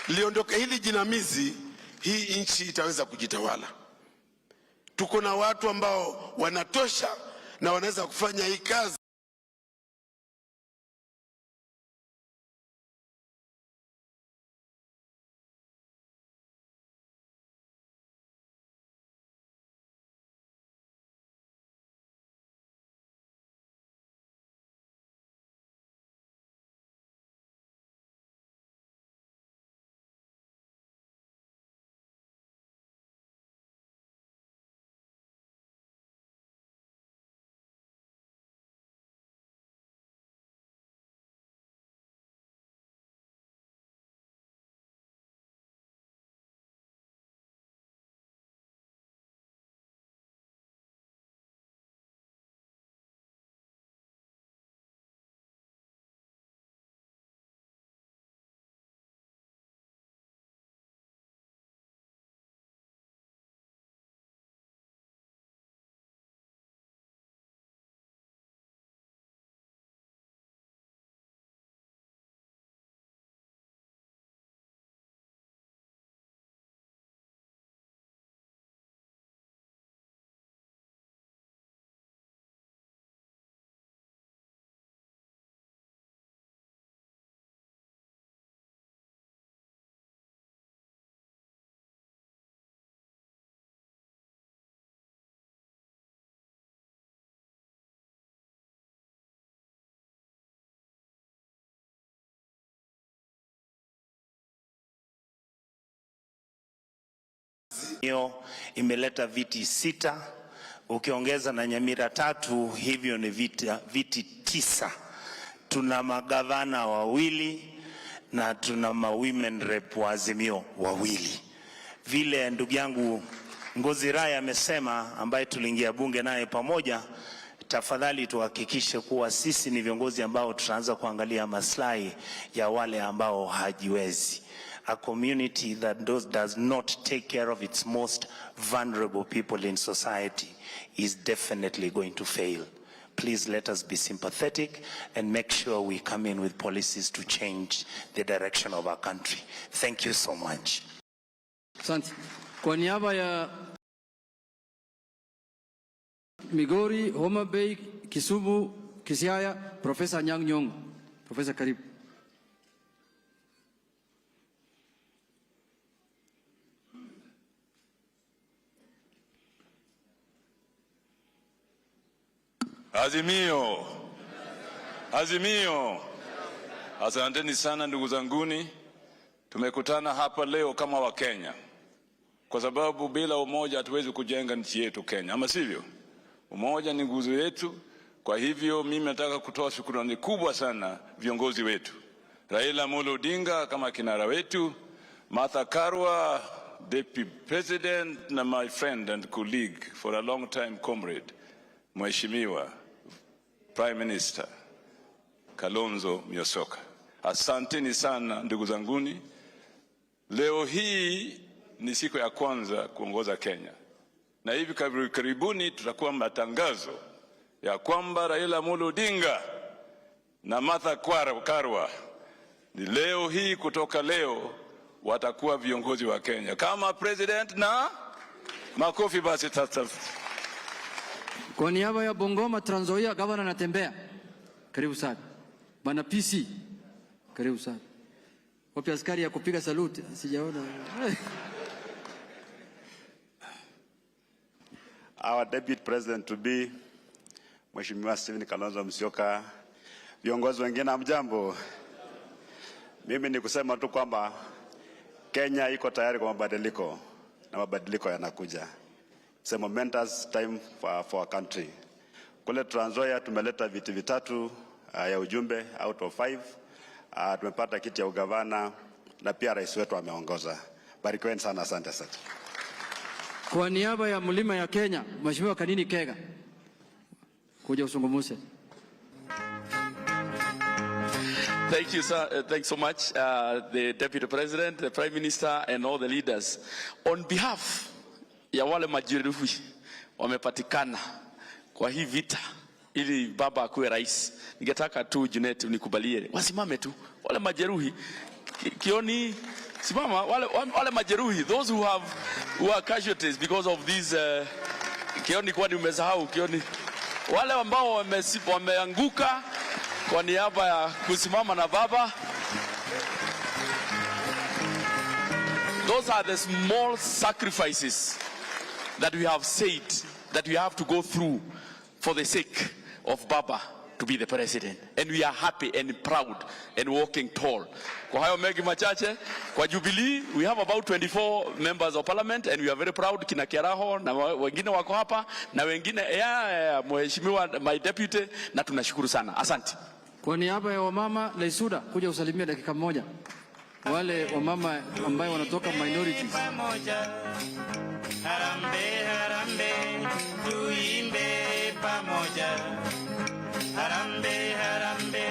liondoke hili jinamizi, hii nchi itaweza kujitawala. Tuko na watu ambao wanatosha na wanaweza kufanya hii kazi. Imeleta viti 6, ukiongeza na Nyamira 3, hivyo ni viti 9. Tuna magavana 2 na tuna women rep wa Azimio 2. Vile ndugu yangu Ngozi Raya amesema, ambaye tuliingia bunge naye pamoja, tafadhali tuhakikishe kuwa sisi ni viongozi ambao tutaanza kuangalia maslahi ya wale ambao hajiwezi. A community that does not take care of its most vulnerable people in society is definitely going to fail. Please let us be sympathetic and make sure we come in with policies to change the direction of our country. Thank you so much. Asante. Kwa niaba ya Migori, Homa Bay, Kisumu, Kisiaya, Profesa Nyang' Nyong'o. Profesa, karibu. Azimio. Azimio. Asanteni sana ndugu zanguni. Tumekutana hapa leo kama Wakenya, kwa sababu bila umoja hatuwezi kujenga nchi yetu Kenya, ama sivyo? Umoja ni nguzo yetu. Kwa hivyo mimi nataka kutoa shukrani kubwa sana viongozi wetu. Raila Amolo Odinga kama kinara wetu, Martha Karua, Deputy President, na my friend and colleague for a long time comrade, Mheshimiwa Prime Minister Kalonzo Musyoka. Asanteni sana ndugu zanguni. Leo hii ni siku ya kwanza kuongoza Kenya, na hivi karibuni tutakuwa matangazo ya kwamba Raila Amolo Odinga na Martha Karua ni leo hii, kutoka leo watakuwa viongozi wa Kenya kama president na makofi basi tata. Kwa niaba ya Bungoma, Trans Nzoia, Governor anatembea. Karibu sana. Bana PC. Karibu sana. Wapi askari ya kupiga salute? Sijaona. Our Deputy President to be Mheshimiwa Stephen Kalonzo Musyoka, viongozi wengine hamjambo. Mimi ni kusema tu kwamba Kenya iko tayari kwa mabadiliko, na mabadiliko yanakuja. It's a momentous time for our country. Kule Trans Nzoia tumeleta viti 3 ya ujumbe out of 5. Tumepata kiti ya ugavana na pia rais wetu ameongoza. Barikiweni sana, asante sana. Kwa niaba ya Mlima ya Kenya, Mheshimiwa Kanini Kega, kuja usungumuse. Thank you, sir. Thanks so much, the Deputy President, the Prime Minister, and all the leaders. On behalf ya wale majeruhi wamepatikana kwa hii vita ili baba akuwe rais, ningetaka tu Junet unikubalie wasimame tu wale majeruhi. Kioni Simama, wale majeruhi, those who are casualties because of these kioni, kwani umesahau kioni, wale ambao wameanguka kwa niaba ya kusimama na baba. Those are the small sacrifices that we have said that we have to go through for the sake of Baba to be the president. And we are happy and proud and walking tall. Kwa hayo mengi machache, kwa Jubilee, we have about 24 members of parliament and we are very proud. Kina Kiaraho na wengine wako hapa na wengine mheshimiwa my deputy, na tunashukuru sana. Asante. Kwa niaba ya wamama Leisuda, kuja usalimia dakika moja. Wale wamama ambao wanatoka minorities. Harambe, harambe, tuimbe pamoja. Harambe, harambe,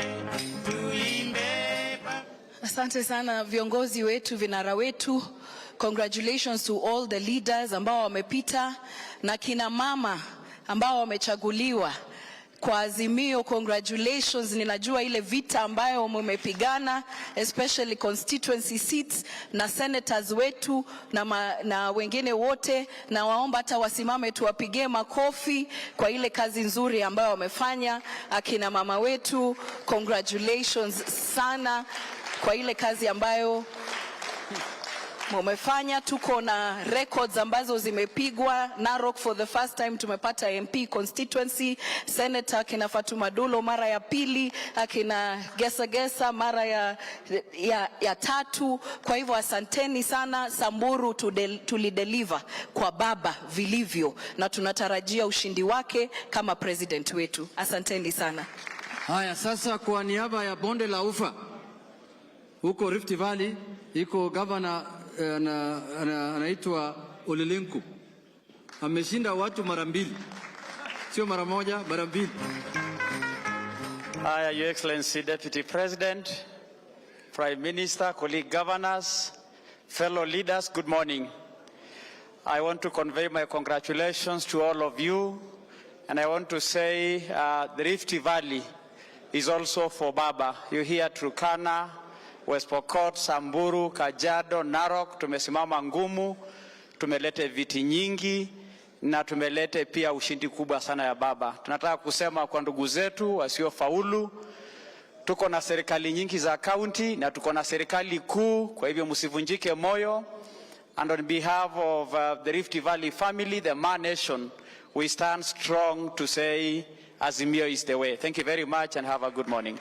tuimbe pamoja. Asante sana viongozi wetu, vinara wetu. Congratulations to all the leaders ambao wamepita na kina mama ambao wamechaguliwa kwa Azimio. Congratulations, ninajua ile vita ambayo mmepigana, especially constituency seats, na senators wetu na wengine wote, na waomba hata wasimame tuwapigie makofi kwa ile kazi nzuri ambayo wamefanya. Akina mama wetu, congratulations sana kwa ile kazi ambayo mumefanya. Tuko na records ambazo zimepigwa. Narok for the first time tumepata MP constituency, Senator akina Fatuma Dulo mara ya pili, akina Gesa mara ya tatu. Kwa hivyo asanteni sana. Samburu tulideliver kwa baba vilivyo na tunatarajia ushindi wake kama president wetu. Asanteni sana. Haya, sasa kwa niaba ya Bonde la Ufa huko Rift Valley, iko governor anaitwa Olelenku. Ameshinda watu mara mbili, sio mara moja, mara mbili. Your Excellency Deputy President, Prime Minister, colleague governors, fellow leaders, good morning. I want to convey my congratulations to all of you, and I want to say the Rift Valley is also for Baba. You hear Turkana, West Pokot, Samburu, Kajiado, Narok, tumesimama ngumu, tumelete viti nyingi na tumelete pia ushindi kubwa sana ya baba. Tunataka kusema kwa ndugu zetu wasiofaulu, tuko na serikali nyingi za county na tuko na serikali kuu, kwa hivyo msivunjike moyo. And on behalf of the Rift Valley family, the Man Nation, we stand strong to say Azimio is the way. Thank you very much and have a good morning.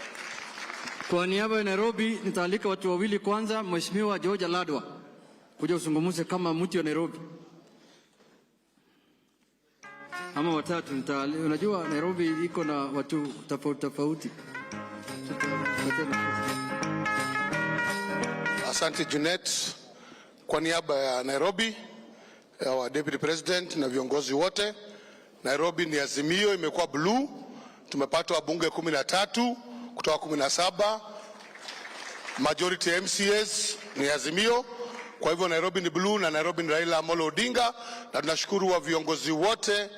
Kwa niaba ya Nairobi nitaalika watu wawili. Kwanza Mheshimiwa George Ladwa kuja usungumuze kama mtu wa Nairobi, ama watatu. Unajua Nairobi iko na watu tofauti. Asante Junet. Kwa niaba ya Nairobi, wa Deputy President na viongozi wote, Nairobi ni Azimio, imekuwa blue. Tumepata wabunge 13 kutoka 17. Majority MCAs ni Azimio. Kwa hivyo Nairobi ni blue na Nairobi ni Raila Amolo Odinga, na tunashukuru wa viongozi wote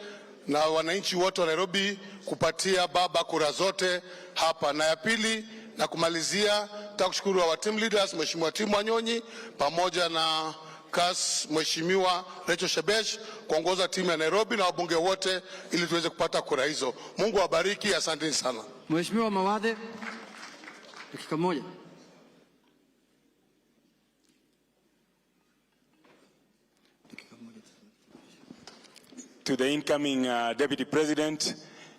na wananchi wote wa Nairobi kupatia baba kura zote hapa. Na ya pili na kumalizia, takushukuru wa team leaders, Mheshimiwa Timu Wanyonyi pamoja na KAS Mheshimiwa Rachel Shebesh kuongoza timu ya Nairobi na wabunge wote ili tuweze kupata kura hizo. Mungu awabariki, asante sana. Mheshimiwa Mawadhe, dakika moja. To the incoming Deputy President,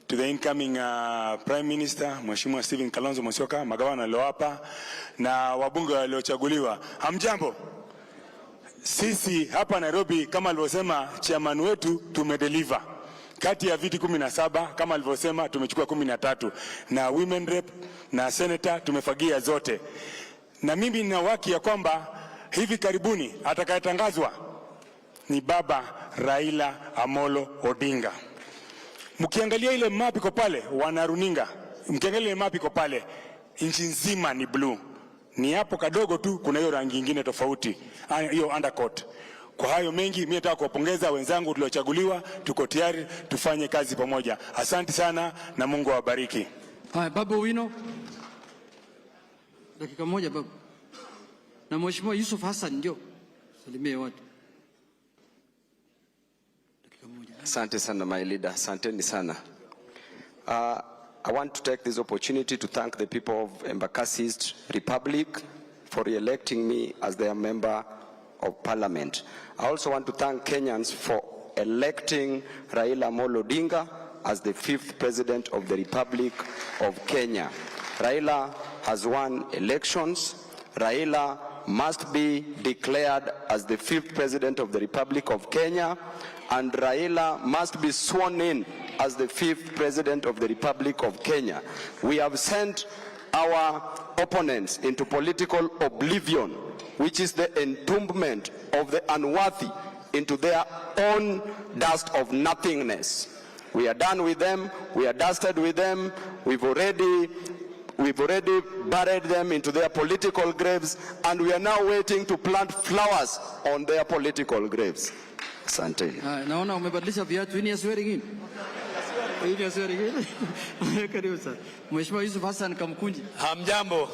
to the incoming Prime Minister, Mheshimiwa Stephen Kalonzo Musyoka, magavana leo hapa na wabunge waliochaguliwa. Hamjambo. Sisi hapa Nairobi kama alivyosema chairman wetu tumedeliver. Kati ya viti 17 kama alivyosema tumechukua 13 na women rep na senator tumefagia zote. Na mimi nina haki ya kwamba hivi karibuni atakayetangazwa ni baba Raila Amolo Odinga. Mkiangalia ile map iko pale wanaruninga, mkiangalia ile map iko pale, nchi nzima ni blue. Ni hapo kadogo tu kuna hiyo rangi nyingine tofauti, hiyo undercoat. Kwa hayo mengi mimi nataka kuwapongeza wenzangu tuliochaguliwa, tuko tayari tufanye kazi pamoja. Asante sana na Mungu awabariki. Haya, Babu Wino. Dakika moja babu. na Mheshimiwa Yusuf Hassan ndio salimie watu. Asante sana my leader, asanteni sana. I want to take this opportunity to thank the people of Embakasi East Republic for re-electing me as their member of parliament. I also want to thank Kenyans for electing Raila Amolo Odinga as the 5th president of the Republic of Kenya. Raila has won elections. Raila must be declared as the 5th president of the Republic of Kenya, and Raila must be sworn in as the 5th president of the Republic of Kenya. We have sent our opponents into political oblivion, which is the entombment of the unworthy into their own dust of nothingness. We are done with them, we are dusted with them, we've already buried them into their political graves, and we are now waiting to plant flowers on their political graves. Asante. Naona umebadilisha viatu. Ini ya swearing in. Ini ya swearing in. Karibu sana. Mheshimiwa Yusuf Hassan Kamkunji. Hamjambo.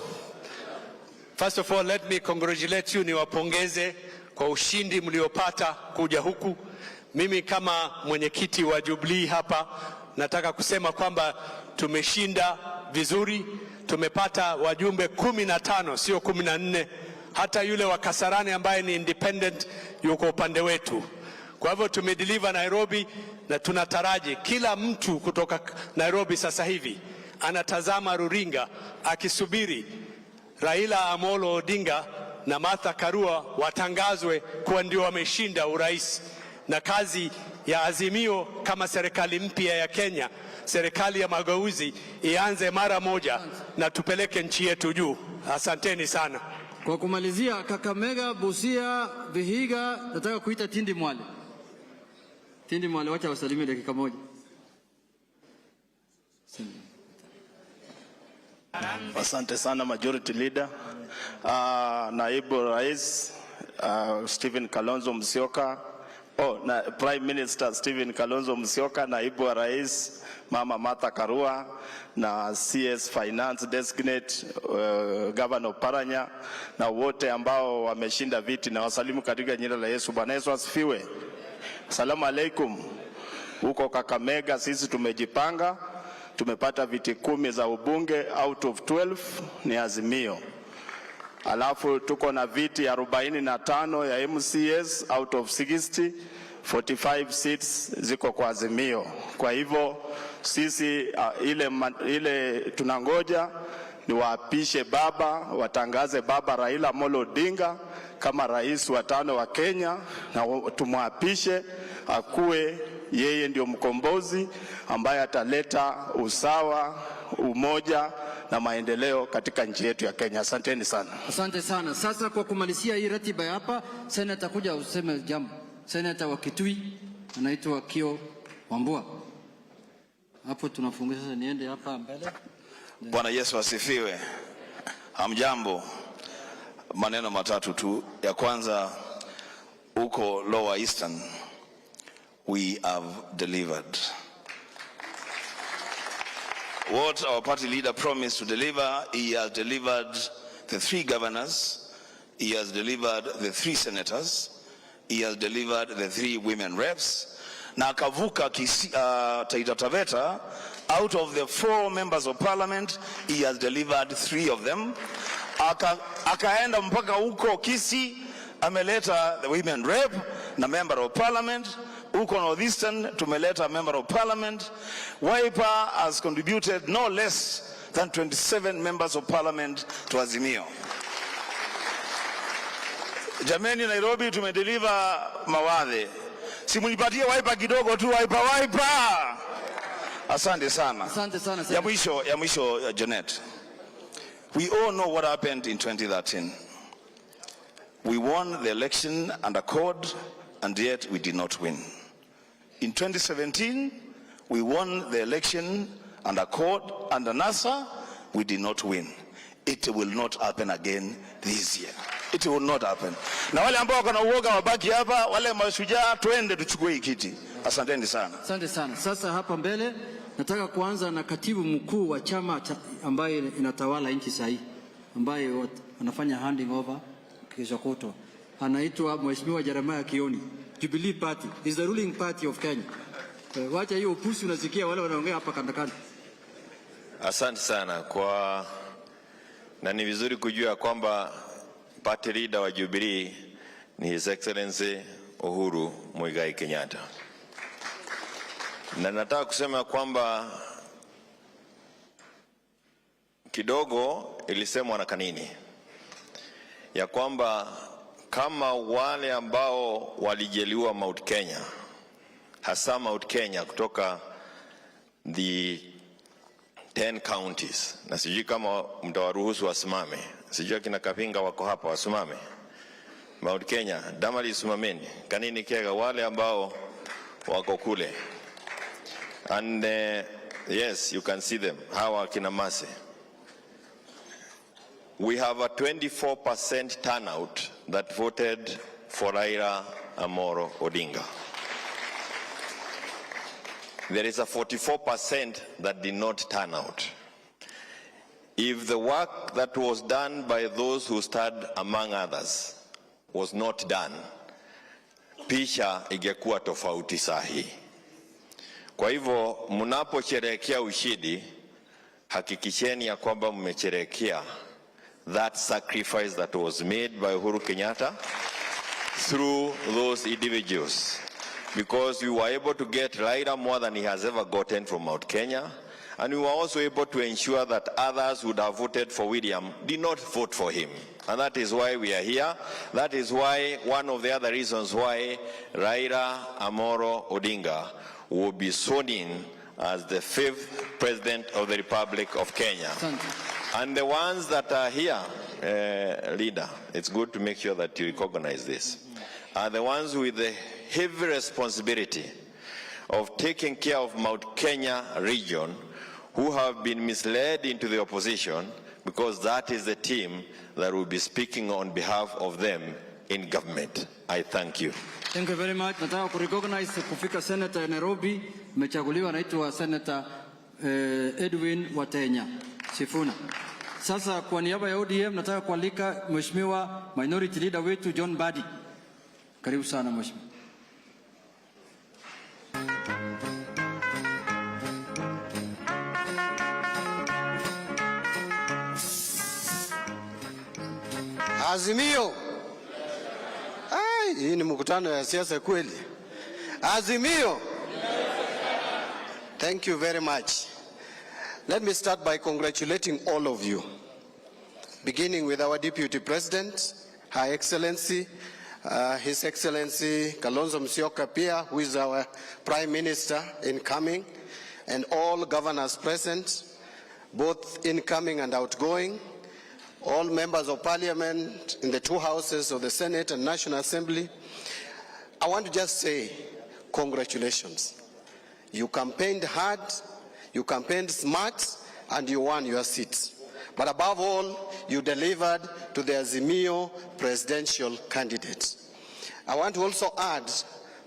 First of all, let me congratulate you, niwapongeze kwa ushindi mliopata kuja huku. Mimi kama mwenyekiti wa Jubilee hapa nataka kusema kwamba tumeshinda vizuri. Tumepata wajumbe 15 sio 14. Hata yule wa Kasarani ambaye ni independent yuko upande wetu. Kwa hivyo tumedeliver Nairobi, na tunataraji kila mtu kutoka Nairobi sasa hivi anatazama ruringa akisubiri Raila Amolo Odinga na Martha Karua watangazwe kuwa ndio wameshinda urais, na kazi ya Azimio kama serikali mpya ya Kenya, serikali ya mageuzi, ianze mara moja na tupeleke nchi yetu juu. Asanteni sana. Kwa kumalizia, Kakamega, Busia, Vihiga, nataka kuita Tindi Mwale. Tindi Mwale, wacha wasalimie dakika moja. Asante sana Majority Leader. Naibu Rais Stephen Kalonzo Musyoka. Prime Minister Stephen Kalonzo Musyoka, Naibu wa Rais Mama Martha Karua, na CS Finance Designate Governor Paranya, na wote ambao wameshinda viti, na wasalimu katika jina la Yesu. Bwana Yesu asifiwe. Asalamu alaikum. Huko Kakamega sisi tumejipanga, tumepata viti 10 za ubunge, out of 12 ni Azimio. Alafu tuko na viti 45 ya MCS out of 60, 45 seats ziko kwa Azimio. Kwa hivyo sisi ile tunangoja ni waapishe baba, watangaze baba Raila Amolo Odinga kama rais wa 5 wa Kenya, na tumwapishe akuwe yeye ndio mkombozi ambaye ataleta usawa, umoja na maendeleo katika nchi yetu ya Kenya. Asanteni sana. Asante sana. Sasa kwa kumalizia hii ratiba hapa, Senator kuja useme jambo. Senator wa Kitui anaitwa Kio Wambua. Hapo tunafunga sasa, niende hapa mbele. Bwana Yesu asifiwe. Hamjambo. Maneno matatu tu. Ya kwanza, uko Lower Eastern we have delivered. What our party leader promised to deliver, he has delivered the 3 governors, he has delivered the 3 senators, he has delivered the 3 women reps. Na akavuka Taita Taveta, out of the 4 members of parliament, he has delivered 3 of them. Akaenda mpaka huko KICC, ameleta the women rep na member of parliament. Huko Northeastern tumeleta member of parliament. Wiper has contributed no less than 27 members of parliament to Azimio. Jameni, Nairobi tumedeliver mawadhe. Simunipatie Wiper kidogo tu, Wiper. Asante sana. Asante sana. Ya mwisho Janet. We all know what happened in 2013. We won the election under code, and yet we did not win. In 2017, we won the election under code, under NASA, we did not win. It will not happen again this year. It will not happen. Na wale ambao kana uoga wabaki hapa, wale mashujaa twende tuchukue hii kiti. Asanteni sana. Asante sana. Sasa hapa mbele nataka kuanza na katibu mkuu wa chama ambaye inatawala nchi sahihi, ambaye anafanya handing over. Okay. kesho kutwa. Anaitwa Mheshimiwa Jeremiah Kioni. Jubilee Party is the ruling party of Kenya. Wacha hiyo upusi unasikia wale wanaongea hapa kandakanda. Asante sana na ni vizuri kujua kwamba party leader wa Jubilee ni His Excellency Uhuru Muigai Kenyatta. Na nataka kusema kwamba kidogo ilisemwa na kanini ya kwamba kama wale ambao walijeliwa Mount Kenya, hasa Mount Kenya kutoka the 10 counties, na sijui kama mtawaruhusu wasimame, sijui kina Kapinga wako hapa wasimame. Mount Kenya, Damali simameni, kanini Kega, wale ambao wako kule. And yes, you can see them, hawa kina Mase. We have a 24% turnout that voted for Raila Amolo Odinga. There is a 44% that did not turn out. If the work that was done by those who stood among others was not done, picha ingekuwa tofauti sahi. Kwa hivyo mnaposherehekea ushindi, hakikisheni ya kwamba mmesherehekea that sacrifice that was made by Uhuru Kenyatta through those individuals. Because we were able to get Raila more than he has ever gotten from Mount Kenya. And we were also able to ensure that others would have voted for William did not vote for him. And that is why we are here. That is why one of the other reasons why Raila Amolo Odinga will be sworn in as the 5th President of the Republic of Kenya. And the ones that are here, leader, it's good to make sure that you recognize this, are the ones with the heavy responsibility of taking care of Mount Kenya region, who have been misled into the opposition, because that is the team that will be speaking on behalf of them in government. I thank you. Thank you very much. Nataka kurecognize kufika Senator Nairobi, mechaguliwa anaitwa Senator Edwin Watenya Sifuna. Sasa kwa niaba ya ODM nataka kualika Mheshimiwa Minority Leader wetu John Badi. Karibu sana Mheshimiwa. Azimio. Hii ni mkutano ya siasa kweli. Azimio. Thank you very much. Let me start by congratulating all of you, beginning with our Deputy President, Her Excellency, His Excellency Kalonzo Musyoka Pia, who is our Prime Minister incoming, and all governors present, both incoming and outgoing, all members of Parliament in the two houses of the Senate and National Assembly. I want to just say congratulations. You campaigned hard, you campaigned smart, and you won your seats. But above all, you delivered to the Azimio presidential candidate. I want to also add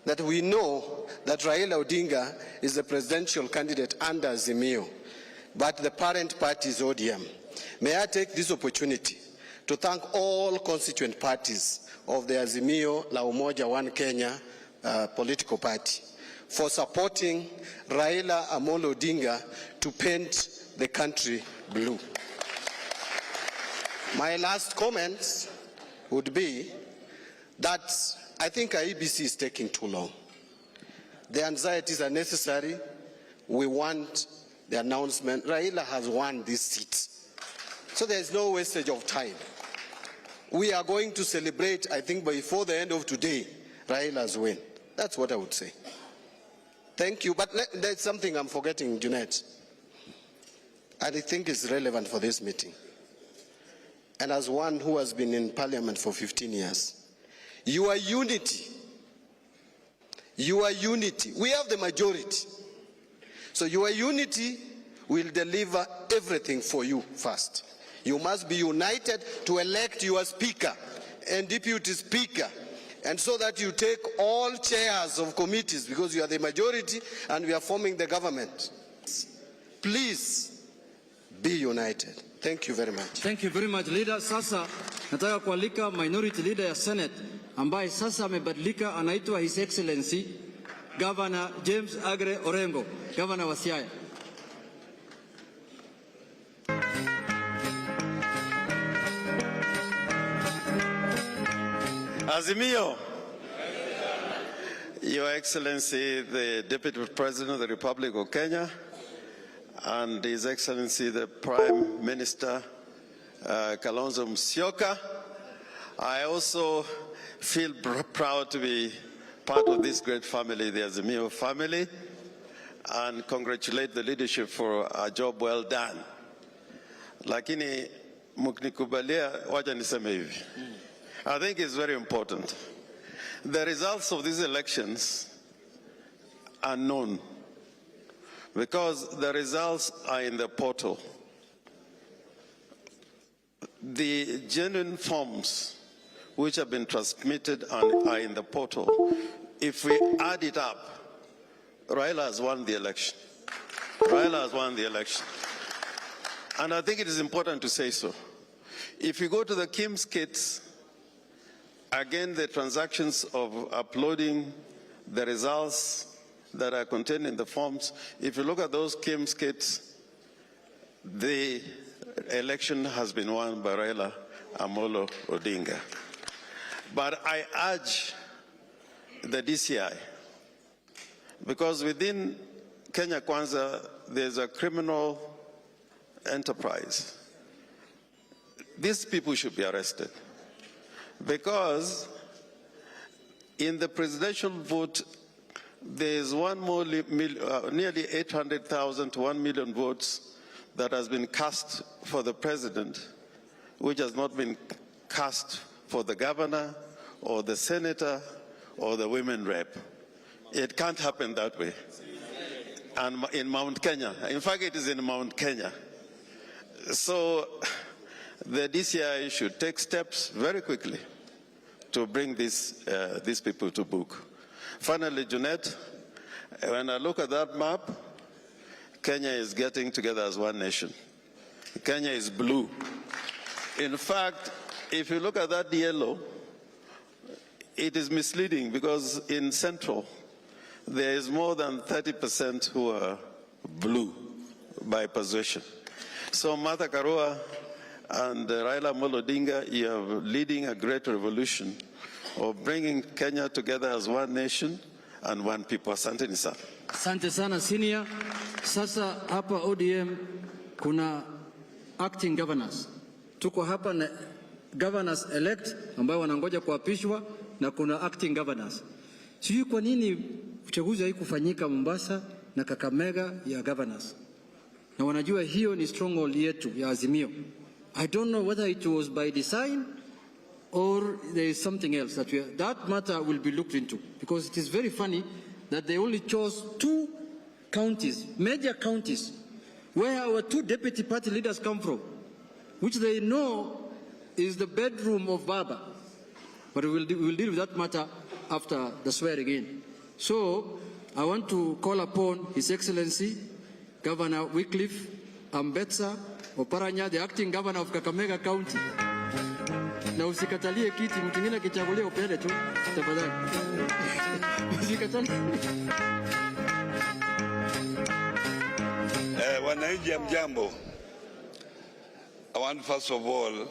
that we know that Raila Odinga is the presidential candidate under Azimio, but the parent party is ODM. May I take this opportunity to thank all constituent parties of the Azimio La Umoja One Kenya political party for supporting Raila Amolo Odinga to paint the country blue. My last comment would be that I think IEBC is taking too long. The anxieties are necessary. We want the announcement. Raila has won this seat. So there is no wastage of time. We are going to celebrate, I think, before the end of today, Raila's win. That's what I would say. Thank you. But there's something I'm forgetting, Junet. And I think it's relevant for this meeting. And as one who has been in Parliament for 15 years, your unity, we have the majority. So your unity will deliver everything for you first. You must be united to elect your speaker and deputy speaker, and so that you take all chairs of committees, because you are the majority and we are forming the government. Please be united. Thank you very much. Thank you very much, leader. Sasa Nataka kualika minority leader ya Senate ambaye sasa amebadilika, anaitwa His Excellency Governor James Agre Orengo, Governor wa Siaya. Azimio. Your Excellency, the Deputy President of the Republic of Kenya, and His Excellency, the Prime Minister, Kalonzo Musyoka. I also feel proud to be part of this great family, the Azimio family, and congratulate the leadership for a job well done. Lakini mkinikubalia, wacha niseme hivi. I think it's very important. The results of these elections are known because the results are in the portal. The genuine forms which have been transmitted are in the portal. If we add it up, Raila has won the election. Raila has won the election. And I think it is important to say so. If you go to the KICC kits, again, the transactions of uploading the results that are contained in the forms, if you look at those KICC kits, the election has been won by Raila Amolo Odinga. But I urge the DCI, because within Kenya Kwanza, there's a criminal enterprise. These people should be arrested. Because in the presidential vote, there's nearly 800,000 to 1 million votes that has been cast for the president, which has not been cast for the governor or the senator or the women rep. It can't happen that way. And in Mount Kenya, in fact, it is in Mount Kenya. So the DCI should take steps very quickly to bring these people to book. Finally, Jeanette, when I look at that map, Kenya is getting together as one nation. Kenya is blue. In fact, if you look at that yellow, it is misleading because in Central, there is more than 30% who are blue by position. So Martha Karua and Raila Amolo Odinga, you are leading a great revolution of bringing Kenya together as one nation and one people. Asante sana. Asante sana senior. Sasa hapa ODM kuna acting governors. Tuko hapa na governors elect ambao wanangoja kuapishwa na kuna acting governors. Sijui kwa nini uchaguzi haikufanyika Mombasa na Kakamega ya governors. Na wanajua hiyo ni stronghold yetu ya Azimio. I don't know whether it was by design or there is something else that matter will be looked into, because it is very funny that they only chose 2 counties, major counties, where our 2 deputy party leaders come from, which they know is the bedroom of Baba. But we'll deal with that matter after the swearing in. So I want to call upon His Excellency Governor Wycliffe Ambetsa Oparanya, the acting governor of Kakamega County. Na usikatalie kiti, mtu mwingine akichagulia upende tu, tafadhali. Usikatalie. Wananchi mjambo. I want first of all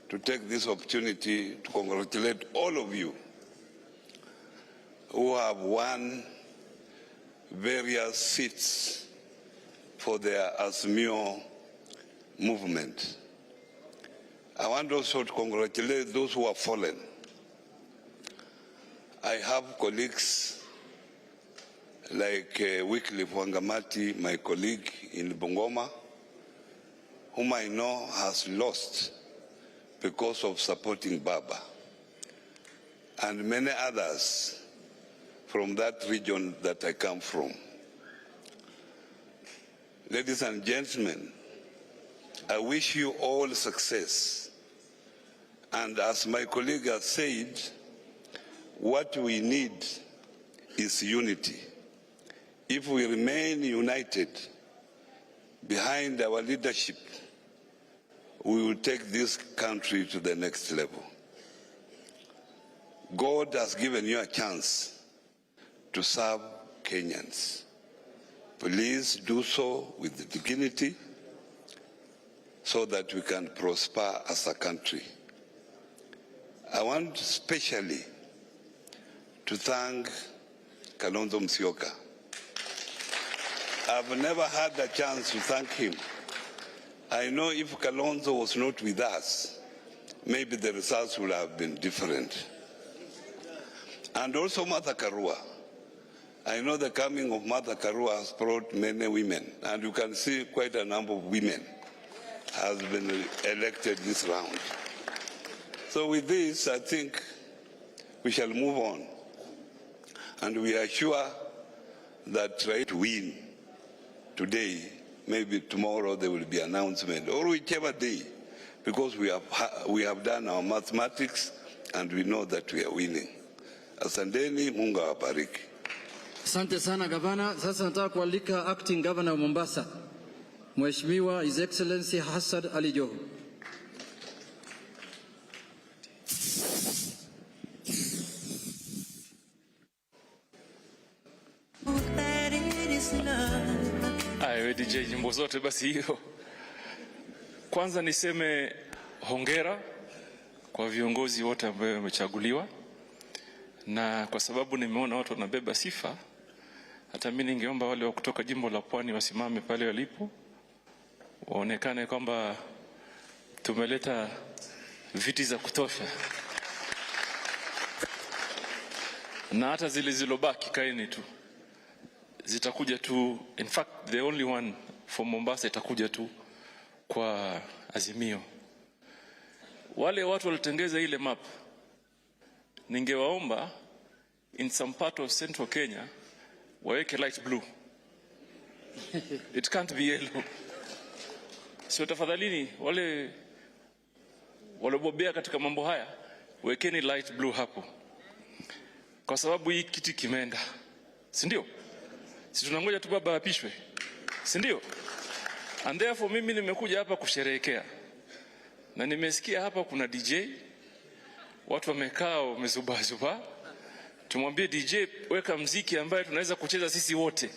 to take this opportunity to congratulate all of you who have won various seats for the Azimio movement. I want also to congratulate those who have fallen. I have colleagues like Wycliffe Wangamati, my colleague in Bungoma, whom I know has lost because of supporting Baba, and many others from that region that I come from. Ladies and gentlemen, I wish you all success. And as my colleague has said, what we need is unity. If we remain united behind our leadership, we will take this country to the next level. God has given you a chance to serve Kenyans. Please do so with dignity so that we can prosper as a country. I want especially to thank Kalonzo Musyoka. I've never had a chance to thank him. I know if Kalonzo was not with us, maybe the results would have been different. And also Martha Karua. I know the coming of Martha Karua has brought many women, and you can see quite a number of women has been elected this round. So with this, I think we shall move on. And we are sure that try to win today, maybe tomorrow there will be announcement, or whichever day, because we have done our mathematics and we know that we are winning. Asanteni, Mungu awabariki. Asante sana gavana. Sasa nataka kualika acting governor wa Mombasa, Mheshimiwa His Excellency Hassan Ali Joho. Ayo DJ nyimbo zote basi hiyo. Kwanza niseme hongera kwa viongozi wote ambao wamechaguliwa, na kwa sababu nimeona watu wanabeba sifa, hata mimi ningeomba wale wa kutoka jimbo la Pwani wasimame pale walipo, waonekane kwamba tumeleta viti za kutosha, na hata zile zilobaki kaeni tu, zitakuja tu. In fact the only one from Mombasa itakuja tu kwa Azimio. Wale watu walitengeza ile map, ningewaomba in some part of central Kenya waweke light blue. It can't be yellow. So tafadhalini wale walobobea katika mambo haya, wekeni light blue hapo, kwa sababu hii kiti kimeenda, si ndio? Si tunangoja tu baba apishwe, si ndio? And therefore mimi nimekuja hapa kusherehekea, na nimesikia hapa kuna DJ, watu wamekaa wamezubazuba. Tumwambie DJ weka mziki ambaye tunaweza kucheza sisi wote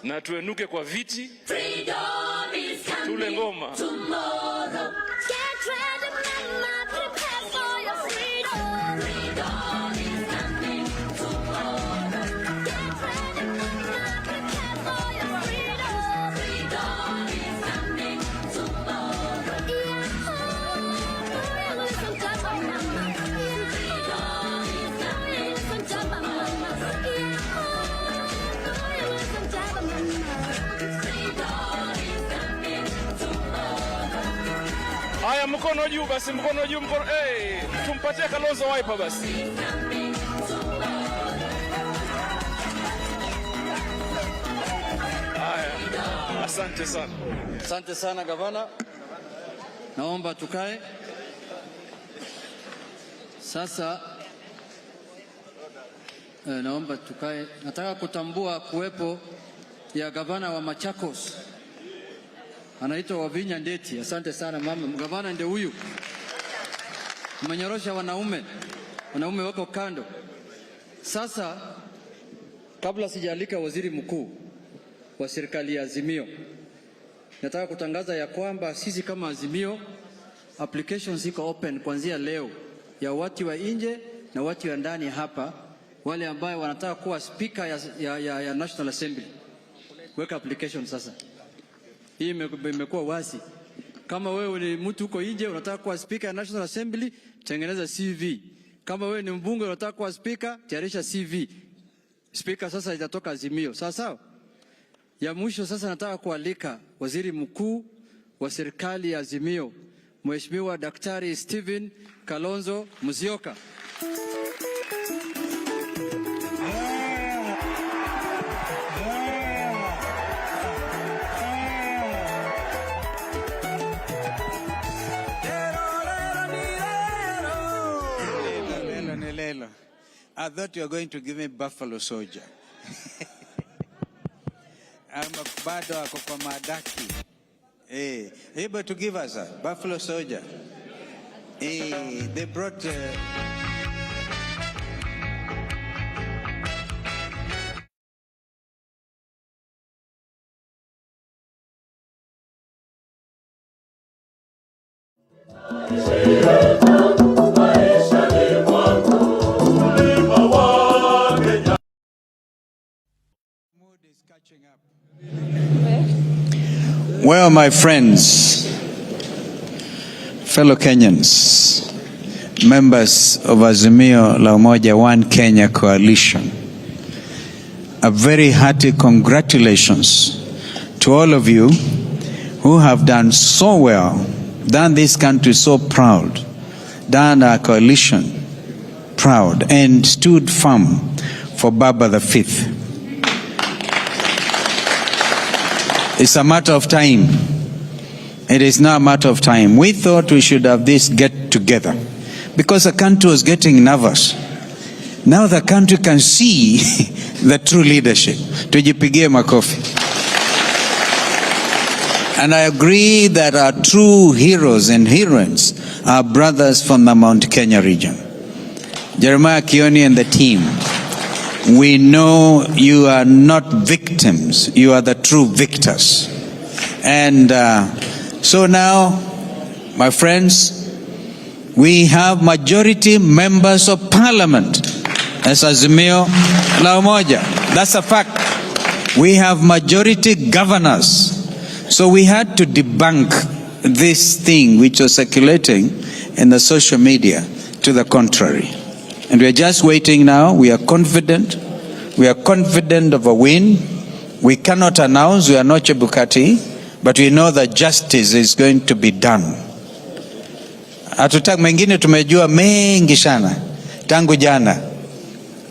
na tuenuke kwa viti, tule ngoma. Haya, mkono juu basi, mkono juu, mkono. Tumpatie Kalonzo wiper basi. Haya, asante sana. Asante sana gavana. Naomba tukae. Sasa naomba tukae. Nataka kutambua kuwepo ya gavana wa Machakos, anaitwa Wavinya Ndeti. Asante sana mama. Gavana ndio huyu. Mmenyorosha wanaume wako kando. Sasa kabla sijalika waziri mkuu wa serikali ya Azimio, nataka kutangaza ya kwamba sisi kama Azimio applications iko open kuanzia leo ya watu wa nje na watu wa ndani hapa, wale ambao wanataka kuwa speaker ya National Assembly. Weka application sasa. Hii imekuwa wazi. Kama wewe ni mtu uko nje unataka kuwa speaker ya National Assembly, tengeneza CV. Kama wewe ni mbunge unataka kuwa speaker, tayarisha CV. Speaker sasa itatoka Azimio. Sawa sawa? Ya mwisho sasa nataka kualika waziri mkuu wa serikali ya Azimio, Mheshimiwa Daktari Stephen Kalonzo Musyoka. I thought you were going to give me buffalo soldier. Bado ako kwa madaki. Hey, able to give us a buffalo soldier. Hey, they brought... Well, my friends, fellow Kenyans, members of Azimio la Umoja One Kenya Coalition, a very hearty congratulations to all of you who have done so well, done this country so proud, done our coalition proud, and stood firm for Baba the Fifth. It's a matter of time. It is now a matter of time. We thought we should have this get together because the country was getting nervous. Now the country can see the true leadership. Tujipigie makofi. And I agree that our true heroes and heroines are brothers from the Mount Kenya region. Jeremiah Kioni and the team. We know you are not victims, you are the true victors. And so now, my friends, we have majority members of parliament as Azimio la Umoja. That's a fact. We have majority governors. So we had to debunk this thing which was circulating in the social media to the contrary. And we are just waiting now. We are confident. We are confident of a win. We cannot announce. We are not Chebukati, but we know that justice is going to be done. Hatutaki mengine, tumejua mengi sana tangu jana.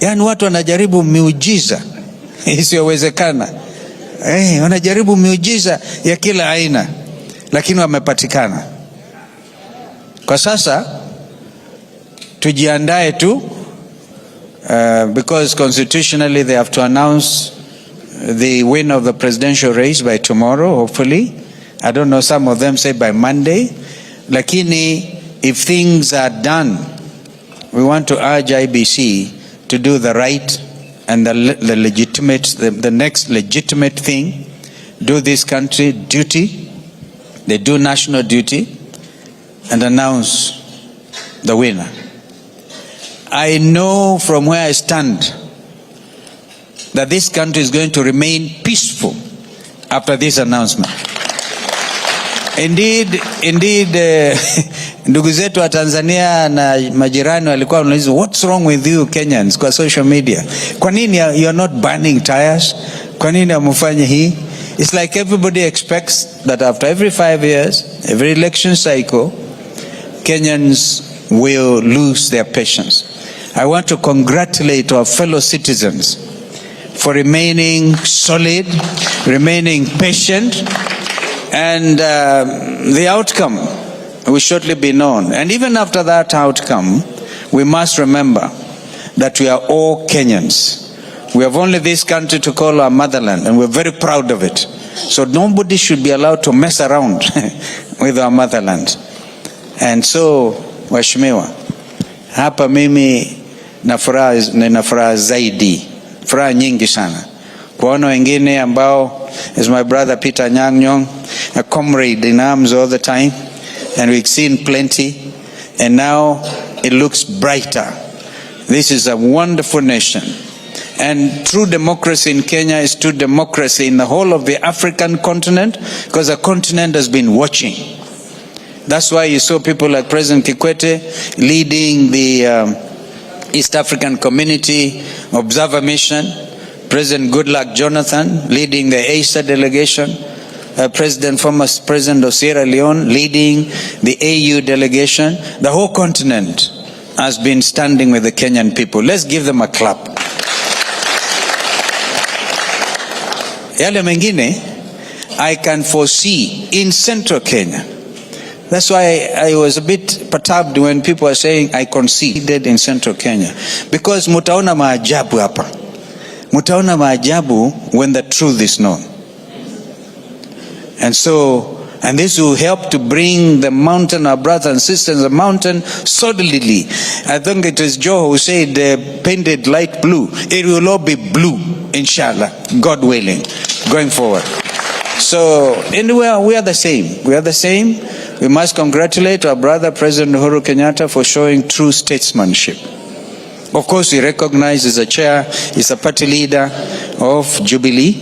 Yaani watu wanajaribu miujiza isiyowezekana. Wanajaribu miujiza ya kila aina, lakini wamepatikana. Kwa sasa tujiandae tu, because constitutionally they have to announce the win of the presidential race by tomorrow, hopefully. I don't know, some of them say by Monday. Lakini if things are done, we want to urge IBC to do the right and the legitimate, the next legitimate thing. Do this country duty. They do national duty and announce the winner. I know from where I stand that this country is going to remain peaceful after this announcement. Indeed, ndugu zetu wa Tanzania na majirani walikuwa wanauliza, what's wrong with you Kenyans kwa social media? Kwa nini you are not burning tires? Kwa nini hamfanyi hii? It's like everybody expects that after every 5 years, every election cycle, Kenyans will lose their patience. I want to congratulate our fellow citizens for remaining solid, remaining patient, and the outcome will shortly be known. And even after that outcome, we must remember that we are all Kenyans. We have only this country to call our motherland, and we're very proud of it. So nobody should be allowed to mess around with our motherland. And so, Waheshimiwa, hapa mimi na furaha zaidi, furaha nyingi sana kuona wengine ambao, as my brother Peter Nyang', a comrade in arms all the time, and we've seen plenty, and now it looks brighter. This is a wonderful nation, and true democracy in Kenya is true democracy in the whole of the African continent, because the continent has been watching. That's why you saw people like President Kikwete leading the East African Community Observer Mission, President Goodluck Jonathan leading the ASA delegation, former President of Sierra Leone leading the AU delegation. The whole continent has been standing with the Kenyan people. Let's give them a clap. Yale mengine, I can foresee in central Kenya. That's why I was a bit perturbed when people were saying I conceded in central Kenya. Because mutaona maajabu hapa. Mutaona maajabu when the truth is known. And so And this will help to bring the mountain, our brothers and sisters, the mountain solidly. I think it was Joe who said painted light blue. It will all be blue, inshallah, God willing, going forward. So anyway, we are the same. We are the same. We must congratulate our brother President Uhuru Kenyatta for showing true statesmanship. Of course, we recognize he's a chair, he's a party leader of Jubilee,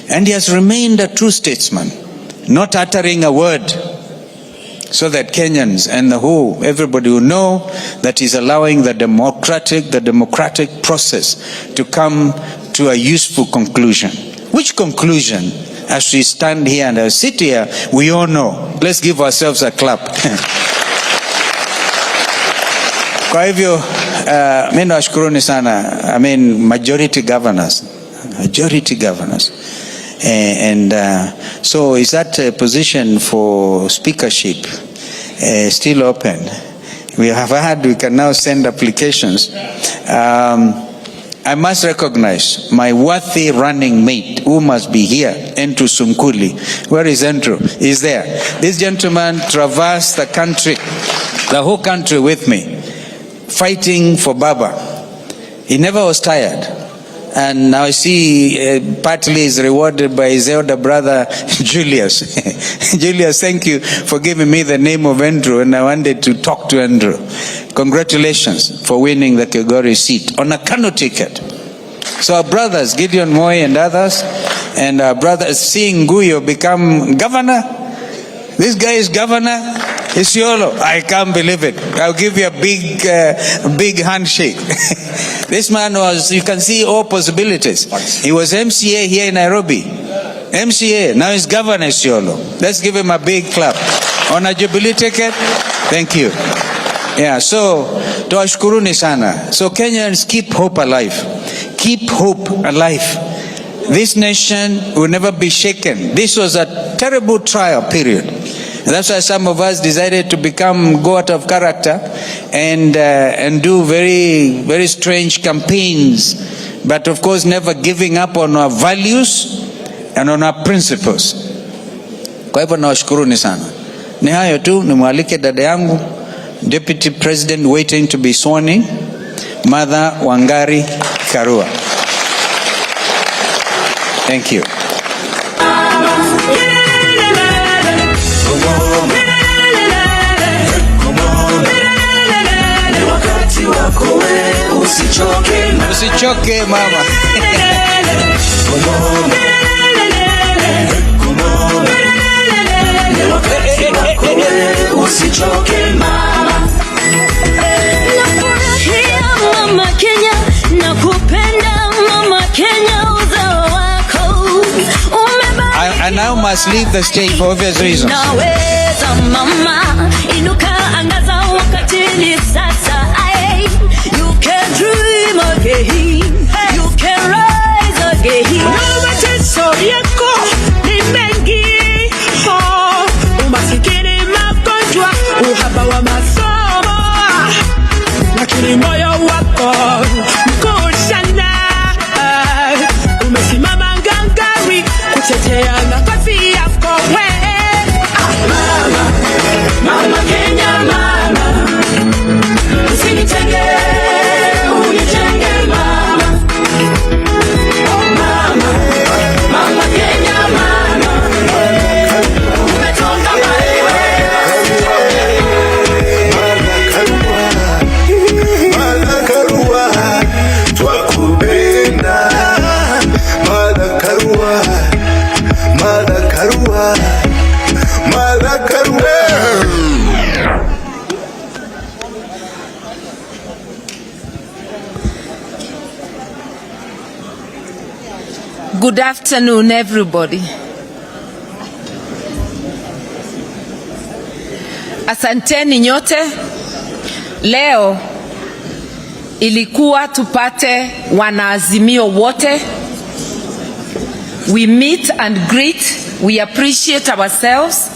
and he has remained a true statesman, not uttering a word, so that Kenyans and the whole, everybody will know that he's allowing the democratic process to come to a useful conclusion. Which conclusion? As we stand here and sit here, we all know. Let's give ourselves a clap. Kwa hivyo, mimi nawashukuruni sana. I mean, majority governors. So is that position for speakership still open? We have had, we can now send applications. I must recognize my worthy running mate who must be here, Andrew Sumkuli. Where is Andrew? He's there. This gentleman traversed the country, the whole country with me, fighting for Baba. He never was tired. And now I see partly is rewarded by his elder brother, Julius. Julius, thank you for giving me the name of Andrew, and I wanted to talk to Andrew. Congratulations for winning the Kigori seat on a Kano ticket. So our brothers, Gideon Moi and others, and our brothers, seeing Guyo become governor. This guy is governor. Isiolo, I can't believe it. I'll give you a big handshake. This man was, you can see all possibilities. He was MCA here in Nairobi. MCA, now he's governor Isiolo. Let's give him a big clap. On a Jubilee ticket, thank you. Yeah, so, tuwashukuruni sana. So Kenyans, keep hope alive. Keep hope alive. This nation will never be shaken. This was a terrible trial period. And that's why some of us decided to go out of character and do very, very strange campaigns. But of course, never giving up on our values and on our principles. Kwa hivyo nawashukuruni sana. Ni hayo tu, nimwalike dada yangu, Deputy President waiting to be sworn in, Mother Wangari Karua. Thank you. Usichoke mama. Usichoke mama. Nafurahia mama Kenya, nakupenda mama Kenya, uzao wako I now must leave the stage for obvious reasons. Naweza mama, inuka angaza wakati ni sasa. You can dream again, you can rise again. Mateso yako ni mengi, umasikini, magonjwa, uhaba wa masomo, lakini moyo wako mkuu sana. Umesimama ngangari kutetea nafasi yako wewe. Mama, mama Kenya mama, usinitenge, unitenge mama. Oh mama, mama Kenya mama, umetonga wewe. Mala Karua, twakupenda. Mala Karua, Mala Karua, Mala Karua. Good afternoon, everybody. Asanteni nyote. Leo ilikuwa tupate wanaazimio wote. We meet and greet. We appreciate ourselves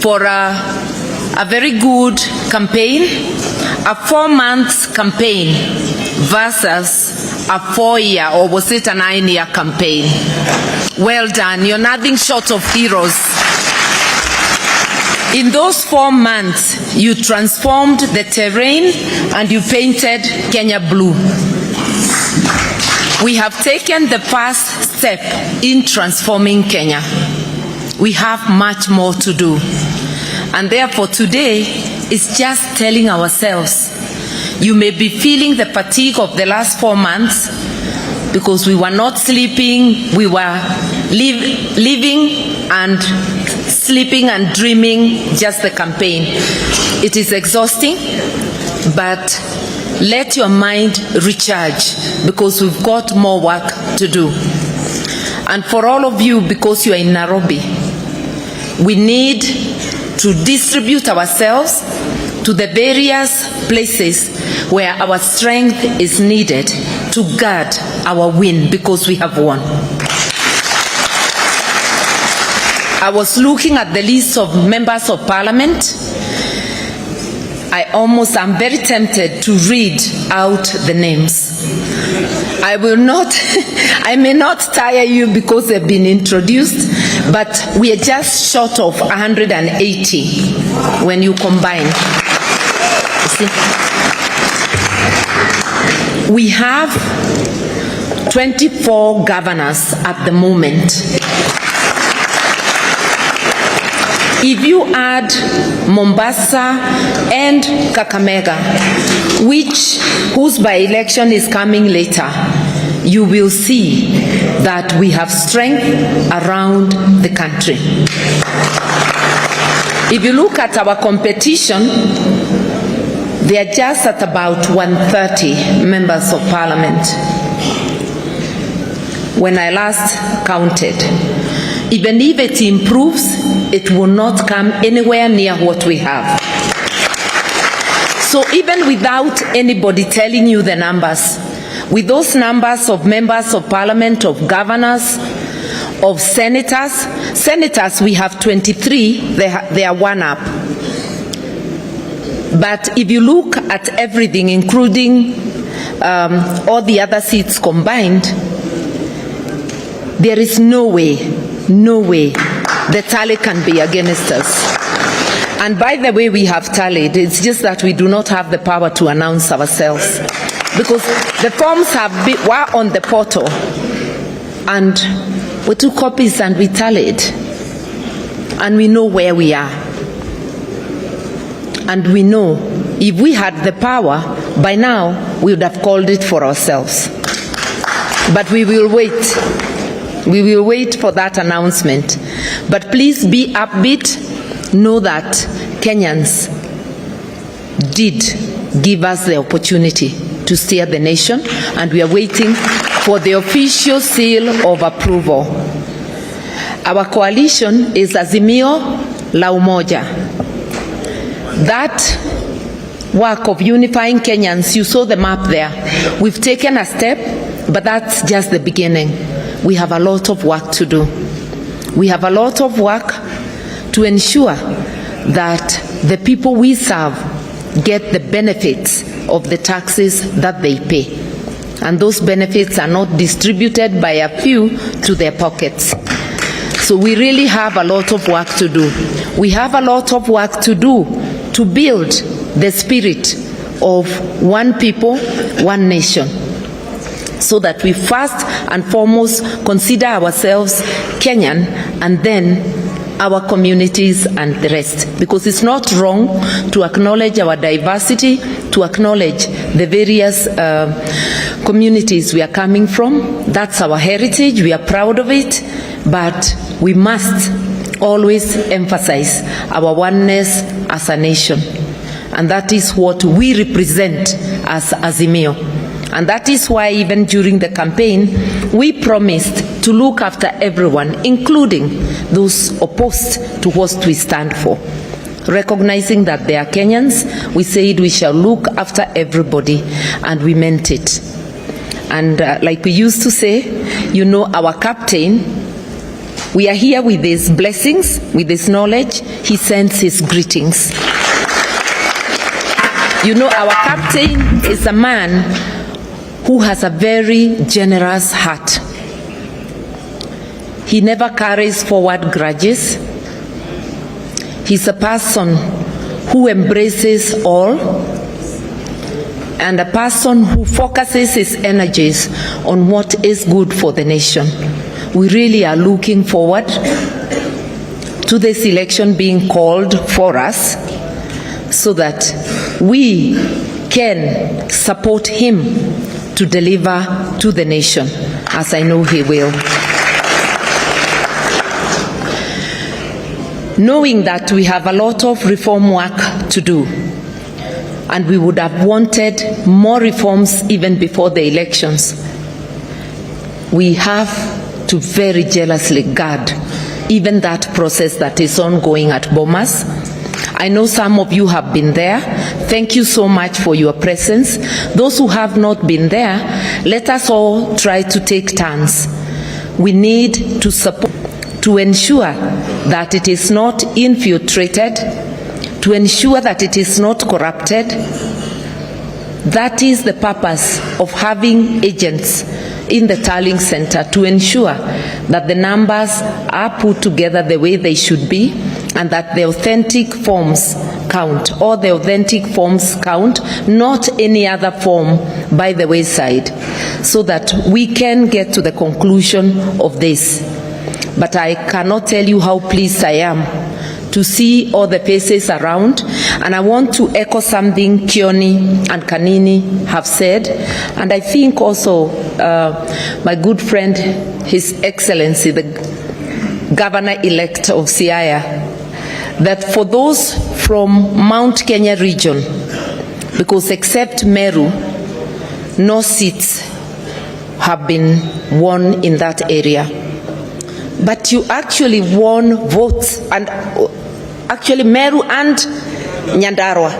for a very good campaign, a 4-month campaign versus a 4-year, or was it a 9-year campaign? Well done. You're nothing short of heroes. In those 4 months, you transformed the terrain and you painted Kenya blue. We have taken the first step in transforming Kenya. We have much more to do. And therefore today is just telling ourselves, you may be feeling the fatigue of the last 4 months because we were not sleeping, we were living and sleeping and dreaming just the campaign. It is exhausting, but let your mind recharge because we've got more work to do. And for all of you, because you are in Nairobi, we need to distribute ourselves to the various places where our strength is needed to guard our win, because we have won. I was looking at the list of members of parliament. I'm very tempted to read out the names. I may not tire you because they've been introduced, but we are just short of 180 when you combine. You see? We have 24 governors at the moment. If you add Mombasa and Kakamega, whose by-election is coming later, you will see that we have strength around the country. If you look at our competition, they are just at about 130 members of parliament. When I last counted, even if it improves, it will not come anywhere near what we have. So even without anybody telling you the numbers, with those numbers of members of parliament, of governors, of senators we have 23, they are one up. But if you look at everything, including all the other seats combined, there is no way the tally can be against us. And by the way, we have tallied. It's just that we do not have the power to announce ourselves, because the forms were on the portal, and we took copies and we tallied, and we know where we are. And we know if we had the power, by now we would have called it for ourselves. But we will wait. We will wait for that announcement. But please be upbeat. Know that Kenyans did give us the opportunity to steer the nation, and we are waiting for the official seal of approval. Our coalition is Azimio la Umoja. That work of unifying Kenyans, you saw the map there. We've taken a step, but that's just the beginning. We have a lot of work to do. We have a lot of work to ensure that the people we serve get the benefits of the taxes that they pay. And those benefits are not distributed by a few to their pockets. So we really have a lot of work to do. We have a lot of work to do to build the spirit of one people, one nation, so that we first and foremost consider ourselves Kenyan, and then our communities and the rest. Because it's not wrong to acknowledge our diversity, to acknowledge the various communities we are coming from. That's our heritage, we are proud of it, but we must always emphasize our oneness as a nation. And that is what we represent as Azimio. And that is why even during the campaign, we promised to look after everyone, including those opposed to what we stand for. Recognizing that they are Kenyans, we said we shall look after everybody, and we meant it. And like we used to say, you know, our captain, we are here with his blessings, with his knowledge. He sends his greetings. You know, our captain is a man who has a very generous heart. He never carries forward grudges. He's a person who embraces all, and a person who focuses his energies on what is good for the nation. We really are looking forward to this election being called for us so that we can support him to deliver to the nation, as I know he will. Knowing that we have a lot of reform work to do, and we would have wanted more reforms even before the elections, we have to very jealously guard even that process that is ongoing at Bomas. I know some of you have been there. Thank you so much for your presence. Those who have not been there, let us all try to take turns. We need to support, to ensure that it is not infiltrated, to ensure that it is not corrupted. That is the purpose of having agents in the tallying center, to ensure that the numbers are put together the way they should be, and that the authentic forms count, or the authentic forms count, not any other form by the wayside, so that we can get to the conclusion of this. But I cannot tell you how pleased I am to see all the faces around, and I want to echo something Kioni and Kanini have said, and I think also my good friend, His Excellency, the Governor-elect of Siaya, that for those from Mount Kenya region, because except Meru, no seats have been won in that area. But you actually won votes, and actually Meru and Nyandarua.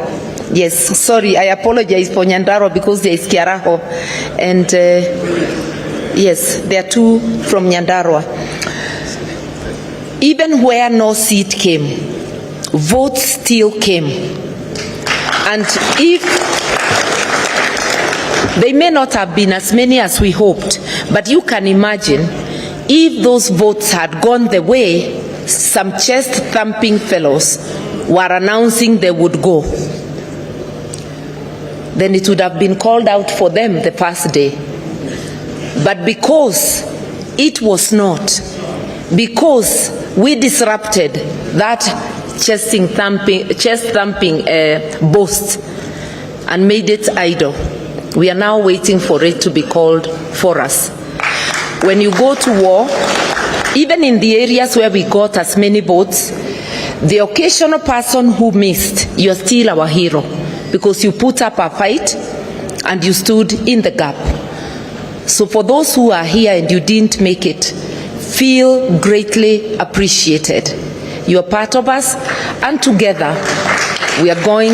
Yes, sorry, I apologize for Nyandarua because there is Kiaraho, and yes, there are two from Nyandarua. Even where no seat came, votes still came. And if they may not have been as many as we hoped, but you can imagine if those votes had gone the way some chest-thumping fellows were announcing they would go, then it would have been called out for them the first day. But because it was not, because we disrupted that chest-thumping boast and made it idle, we are now waiting for it to be called for us. When you go to war, even in the areas where we got as many votes, the occasional person who missed, you're still our hero, because you put up a fight and you stood in the gap. So for those who are here and you didn't make it, feel greatly appreciated. You are part of us, and together we are going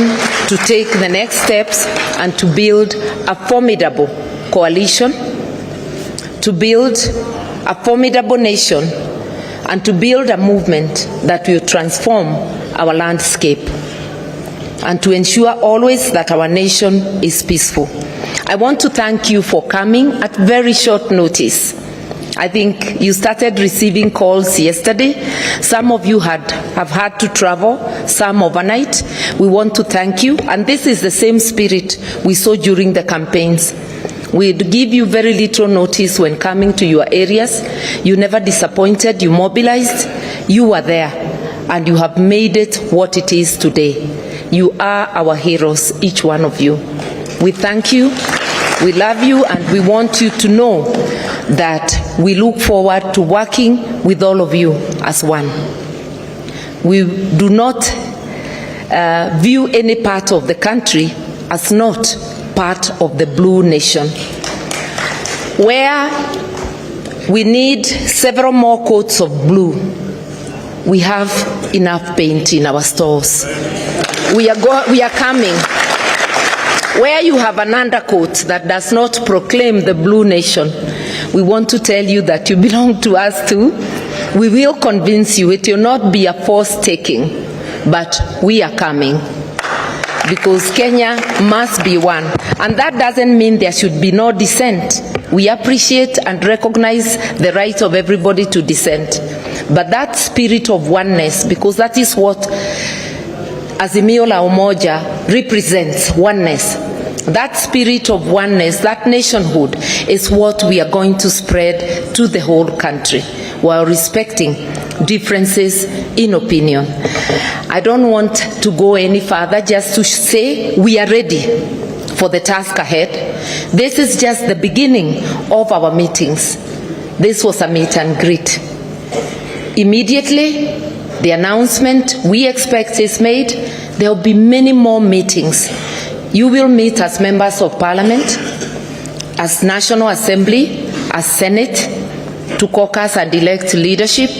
to take the next steps and to build a formidable coalition, to build a formidable nation, and to build a movement that will transform our landscape, and to ensure always that our nation is peaceful. I want to thank you for coming at very short notice. I think you started receiving calls yesterday. Some of you have had to travel, some overnight. We want to thank you, and this is the same spirit we saw during the campaigns. We'd give you very little notice when coming to your areas. You never disappointed, you mobilized, you were there, and you have made it what it is today. You are our heroes, each one of you. We thank you, we love you, and we want you to know that we look forward to working with all of you as one. We do not view any part of the country as not part of the blue nation. Where we need several more coats of blue, we have enough paint in our stores. We are coming. Where you have an undercoat that does not proclaim the blue nation, we want to tell you that you belong to us too. We will convince you. It will not be a force taking, but we are coming. Because Kenya must be one. And that doesn't mean there should be no dissent. We appreciate and recognize the right of everybody to dissent. But that spirit of oneness, because that is what Azimio la Umoja represents, oneness. That spirit of oneness, that nationhood, is what we are going to spread to the whole country while respecting differences in opinion. I don't want to go any further, just to say we are ready for the task ahead. This is just the beginning of our meetings. This was a meet and greet. Immediately, the announcement we expect is made. There will be many more meetings. You will meet as members of parliament, as National Assembly, as Senate, to caucus and elect leadership.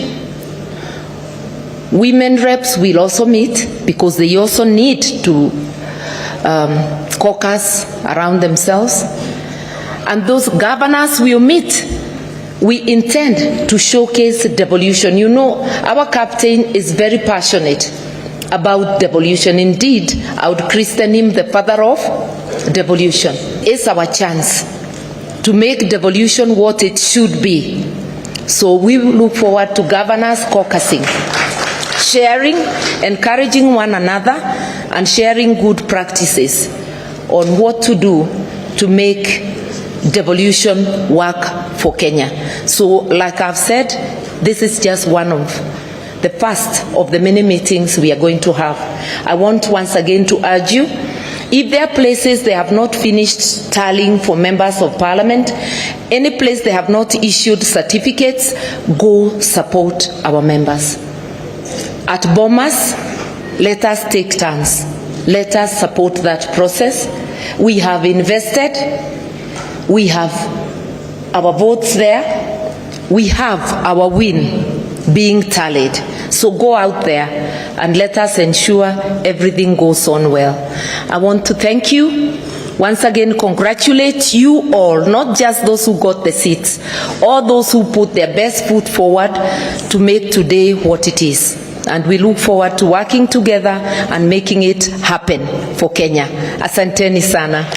Women reps will also meet because they also need to caucus around themselves. And those governors will meet. We intend to showcase devolution. You know, our captain is very passionate about devolution. Indeed, I would christen him the father of devolution. It's our chance to make devolution what it should be. So we will look forward to governors caucusing, sharing, encouraging one another, and sharing good practices on what to do to make devolution work for Kenya. So, like I've said, this is just one of the first of the many meetings we are going to have. I want once again to urge you, if there are places they have not finished tallying for members of parliament, any place they have not issued certificates, go support our members. At Bomas, let us take turns. Let us support that process. We have invested. We have our votes there. We have our win being tallied. So go out there and let us ensure everything goes on well. I want to thank you. Once again, congratulate you all, not just those who got the seats, all those who put their best foot forward to make today what it is. And we look forward to working together and making it happen for Kenya. Asanteni sana.